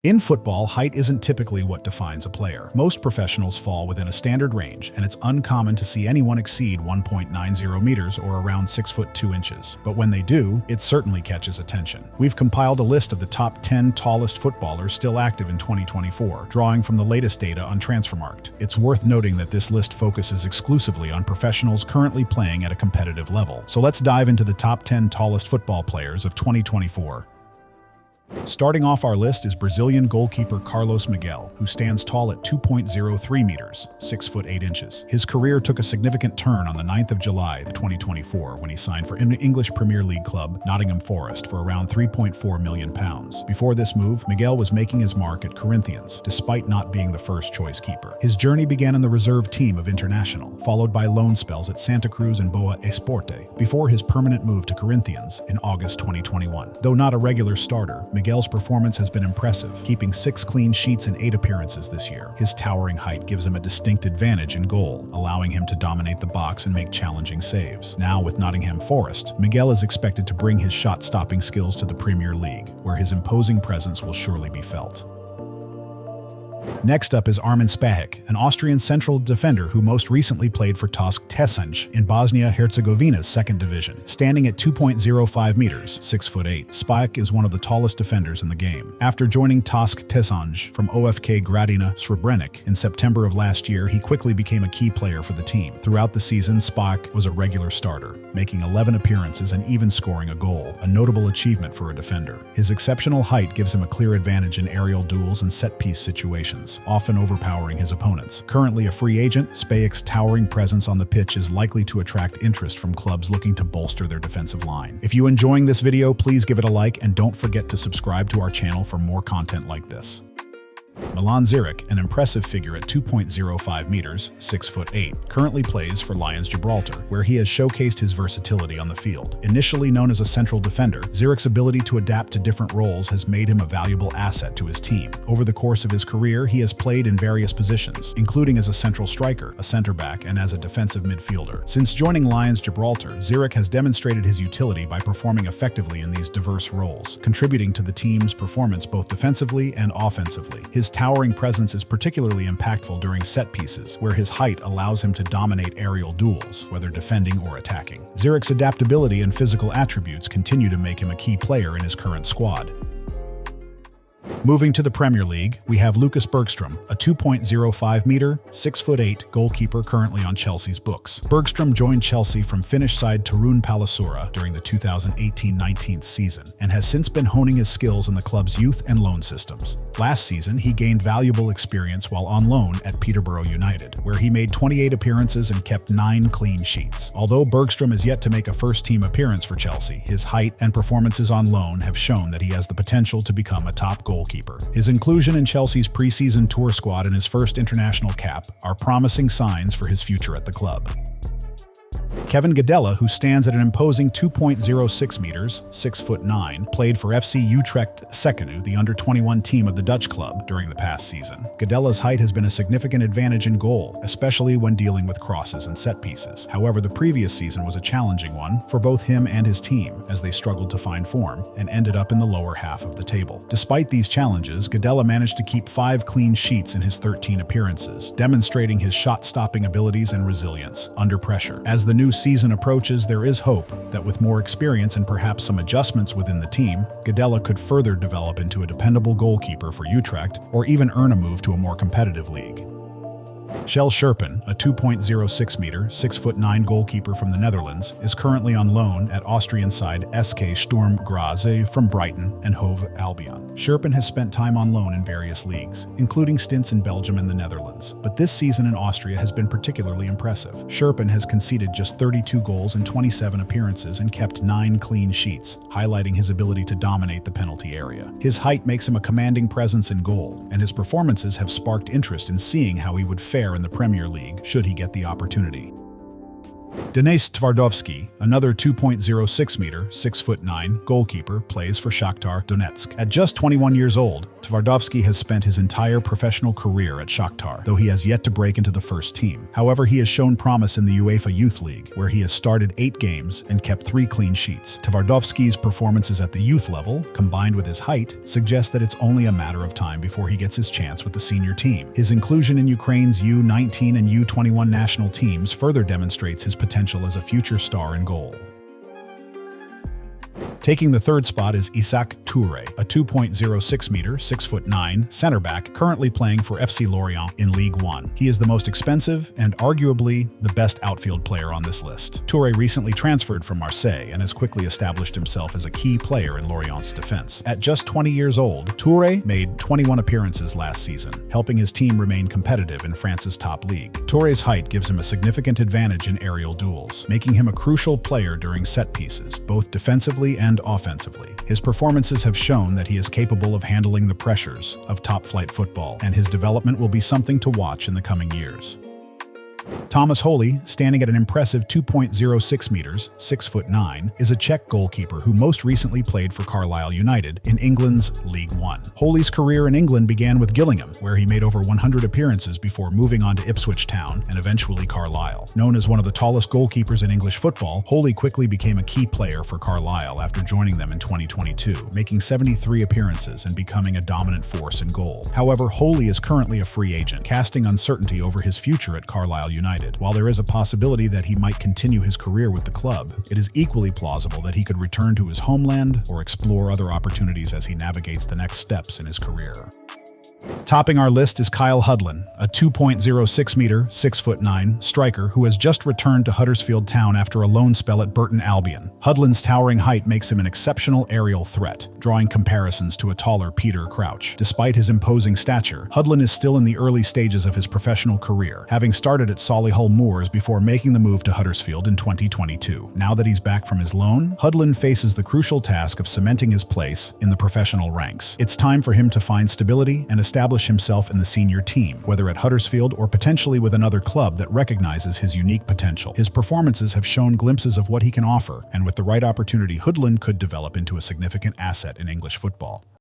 In football, height isn't typically what defines a player. Most professionals fall within a standard range, and it's uncommon to see anyone exceed 1.90 meters or around 6 foot 2 inches. But when they do, it certainly catches attention. We've compiled a list of the top 10 tallest footballers still active in 2024, drawing from the latest data on Transfermarkt. It's worth noting that this list focuses exclusively on professionals currently playing at a competitive level. So let's dive into the top 10 tallest football players of 2024. Starting off our list is Brazilian goalkeeper Carlos Miguel, who stands tall at 2.03 meters, 6 foot 8 inches. His career took a significant turn on the 9th of July, 2024, when he signed for English Premier League club Nottingham Forest for around £3.4 million. Before this move, Miguel was making his mark at Corinthians, despite not being the first choice keeper. His journey began in the reserve team of International, followed by loan spells at Santa Cruz and Boa Esporte, before his permanent move to Corinthians in August 2021. Though not a regular starter, Miguel's performance has been impressive, keeping 6 clean sheets in 8 appearances this year. His towering height gives him a distinct advantage in goal, allowing him to dominate the box and make challenging saves. Now, with Nottingham Forest, Miguel is expected to bring his shot-stopping skills to the Premier League, where his imposing presence will surely be felt. Next up is Armin Spahic, an Austrian central defender who most recently played for TaSC Tesange in Bosnia-Herzegovina's second division. Standing at 2.05 meters, 6 foot 8, Spahic is one of the tallest defenders in the game. After joining TaSC Tesange from OFK Gradina Srebrenik in September of last year, he quickly became a key player for the team. Throughout the season, Spahic was a regular starter, making 11 appearances and even scoring a goal, a notable achievement for a defender. His exceptional height gives him a clear advantage in aerial duels and set-piece situations, often overpowering his opponents. Currently a free agent, Spahic's towering presence on the pitch is likely to attract interest from clubs looking to bolster their defensive line. If you're enjoying this video, please give it a like and don't forget to subscribe to our channel for more content like this. Milan Ziric, an impressive figure at 2.05 meters, 6 foot 8, currently plays for Lions Gibraltar, where he has showcased his versatility on the field. Initially known as a central defender, Ziric's ability to adapt to different roles has made him a valuable asset to his team. Over the course of his career, he has played in various positions, including as a central striker, a center back, and as a defensive midfielder. Since joining Lions Gibraltar, Ziric has demonstrated his utility by performing effectively in these diverse roles, contributing to the team's performance both defensively and offensively. His towering presence is particularly impactful during set pieces, where his height allows him to dominate aerial duels, whether defending or attacking. Ziric's adaptability and physical attributes continue to make him a key player in his current squad. Moving to the Premier League, we have Lucas Bergstrom, a 2.05 meter, 6 foot 8 goalkeeper currently on Chelsea's books. Bergstrom joined Chelsea from Finnish side Turun Palloseura during the 2018-19 season and has since been honing his skills in the club's youth and loan systems. Last season, he gained valuable experience while on loan at Peterborough United, where he made 28 appearances and kept 9 clean sheets. Although Bergstrom is yet to make a first-team appearance for Chelsea, his height and performances on loan have shown that he has the potential to become a top goalkeeper. His inclusion in Chelsea's pre-season tour squad and his first international cap are promising signs for his future at the club. Kevin Gadella, who stands at an imposing 2.06 meters, 6 foot 9, played for FC Utrecht Sekenu, the under-21 team of the Dutch club, during the past season. Gadella's height has been a significant advantage in goal, especially when dealing with crosses and set pieces. However, the previous season was a challenging one for both him and his team, as they struggled to find form and ended up in the lower half of the table. Despite these challenges, Gadella managed to keep 5 clean sheets in his 13 appearances, demonstrating his shot-stopping abilities and resilience under pressure. As the new season approaches, there is hope that with more experience and perhaps some adjustments within the team, Gadella could further develop into a dependable goalkeeper for Utrecht or even earn a move to a more competitive league. Kjell Scherpen, a 2.06 meter, 6 foot 9 goalkeeper from the Netherlands, is currently on loan at Austrian side SK Sturm Graz from Brighton and Hove Albion. Scherpen has spent time on loan in various leagues, including stints in Belgium and the Netherlands, but this season in Austria has been particularly impressive. Scherpen has conceded just 32 goals in 27 appearances and kept 9 clean sheets, highlighting his ability to dominate the penalty area. His height makes him a commanding presence in goal, and his performances have sparked interest in seeing how he would fare in the Premier League should he get the opportunity. Denis Tvardovskyi, another 2.06 meter, 6 foot 9 goalkeeper, plays for Shakhtar Donetsk. At just 21 years old, Tvardovskyi has spent his entire professional career at Shakhtar, though he has yet to break into the first team. However, he has shown promise in the UEFA Youth League, where he has started 8 games and kept 3 clean sheets. Tvardovskyi's performances at the youth level, combined with his height, suggest that it's only a matter of time before he gets his chance with the senior team. His inclusion in Ukraine's U19 and U21 national teams further demonstrates his potential as a future star in goal. Taking the third spot is Isaak Toure, a 2.06-meter, 6'9" center-back currently playing for FC Lorient in Ligue 1. He is the most expensive and arguably the best outfield player on this list. Toure recently transferred from Marseille and has quickly established himself as a key player in Lorient's defense. At just 20 years old, Toure made 21 appearances last season, helping his team remain competitive in France's top league. Toure's height gives him a significant advantage in aerial duels, making him a crucial player during set pieces, both defensively and offensively. His performances have shown that he is capable of handling the pressures of top-flight football, and his development will be something to watch in the coming years. Tomas Holy, standing at an impressive 2.06 meters, 6'9", is a Czech goalkeeper who most recently played for Carlisle United in England's League 1. Holy's career in England began with Gillingham, where he made over 100 appearances before moving on to Ipswich Town and eventually Carlisle. Known as one of the tallest goalkeepers in English football, Holy quickly became a key player for Carlisle after joining them in 2022, making 73 appearances and becoming a dominant force in goal. However, Holy is currently a free agent, casting uncertainty over his future at Carlisle United. While there is a possibility that he might continue his career with the club, it is equally plausible that he could return to his homeland or explore other opportunities as he navigates the next steps in his career. Topping our list is Kyle Hudlin, a 2.06-meter, 6'9" striker who has just returned to Huddersfield Town after a loan spell at Burton Albion. Hudlin's towering height makes him an exceptional aerial threat, drawing comparisons to a taller Peter Crouch. Despite his imposing stature, Hudlin is still in the early stages of his professional career, having started at Solihull Moors before making the move to Huddersfield in 2022. Now that he's back from his loan, Hudlin faces the crucial task of cementing his place in the professional ranks. It's time for him to find stability and establish himself in the senior team, whether at Huddersfield or potentially with another club that recognizes his unique potential. His performances have shown glimpses of what he can offer, and with the right opportunity, Hudlin could develop into a significant asset in English football.